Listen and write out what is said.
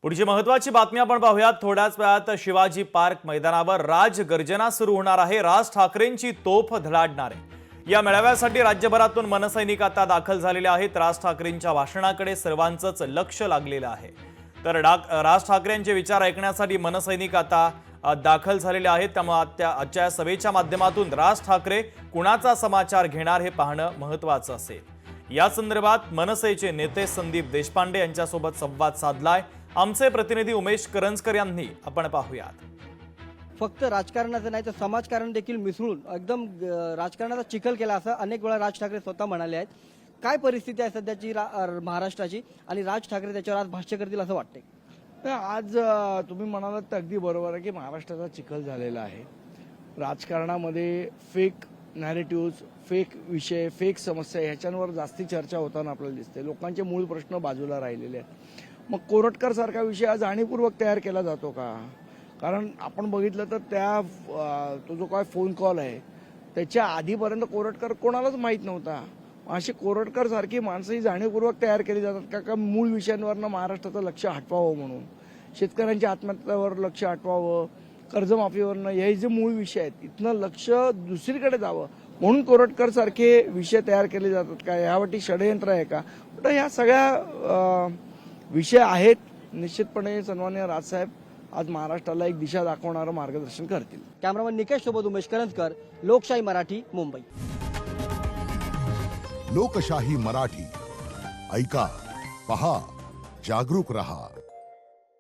पुढची महत्त्वाची बातमी आपण पाहूयात। थोड्याच वेळात शिवाजी पार्क मैदानावर राजगर्जना सुरू होणार आहे। राज ठाकरेंची तोफ धडाडणार आहे। या मेळाव्यासाठी राज्यभरातून मनसैनिक आता दाखल झालेले आहेत। राज ठाकरेंच्या भाषणाकडे सर्वांचंच लक्ष लागलेलं आहे। तर राज ठाकरेंचे विचार ऐकण्यासाठी मनसैनिक आता दाखल झालेले आहेत। त्यामुळे आजच्या सभेच्या माध्यमातून राज ठाकरे कुणाचा समाचार घेणार हे पाहणं महत्त्वाचं असेल। या संदर्भात मनसेचे नेते संदीप देशपांडे यांच्यासोबत संवाद साधलाय आमचे प्रतिनिधी उमेश करंजकर यांनी। आपण पाहूयात। फक्त राजकारणाचं नाही तर समाजकारण देखील मिसळून एकदम राजकारणाचा चिखल केला असं अनेक वेळा राज ठाकरे स्वतः म्हणाले आहेत। काय परिस्थिती आहे सध्याची महाराष्ट्राची आणि राज ठाकरे त्याच्यावर आज भाष्य करतील असं वाटतंय? आज तुम्ही म्हणालात तर अगदी बरोबर आहे की महाराष्ट्राचा चिखल झालेला आहे। राजकारणामध्ये फेक नॅरेटिव्ह, फेक विषय, फेक समस्या ह्याच्यावर जास्ती चर्चा होताना आपल्याला दिसते। लोकांचे मूळ प्रश्न बाजूला राहिलेले आहेत। मग कोरटकर सारखा विषय आज जाणीवपूर्वक तयार केला जातो का? कारण आपण बघितलं तर तो जो काय फोन कॉल आहे त्याच्या आधीपर्यंत कोरटकर कोणालाच माहीत नव्हता। अशी कोरटकर सारखी माणसं ही जाणीवपूर्वक तयार केली जातात का मूळ विषयांवरनं महाराष्ट्राचं लक्ष हटवावं म्हणून, शेतकऱ्यांच्या आत्महत्यावर लक्ष हटवावं, कर्जमाफीवरनं, हे जे मूळ विषय आहेत इथनं लक्ष दुसरीकडे जावं म्हणून कोरटकर सारखे विषय तयार केले जातात का? यावरती षडयंत्र आहे का? तर ह्या सगळ्या विषय आहेत। निश्चितपणे सन्माननीय राजसाहेब आज महाराष्ट्राला एक दिशा दाखवणारं मार्गदर्शन करतील। कॅमेरामन निकेश सोबत उमेश करंजकर, लोकशाही मराठी, मुंबई। लोकशाही मराठी ऐका, पहा, जागरूक रहा।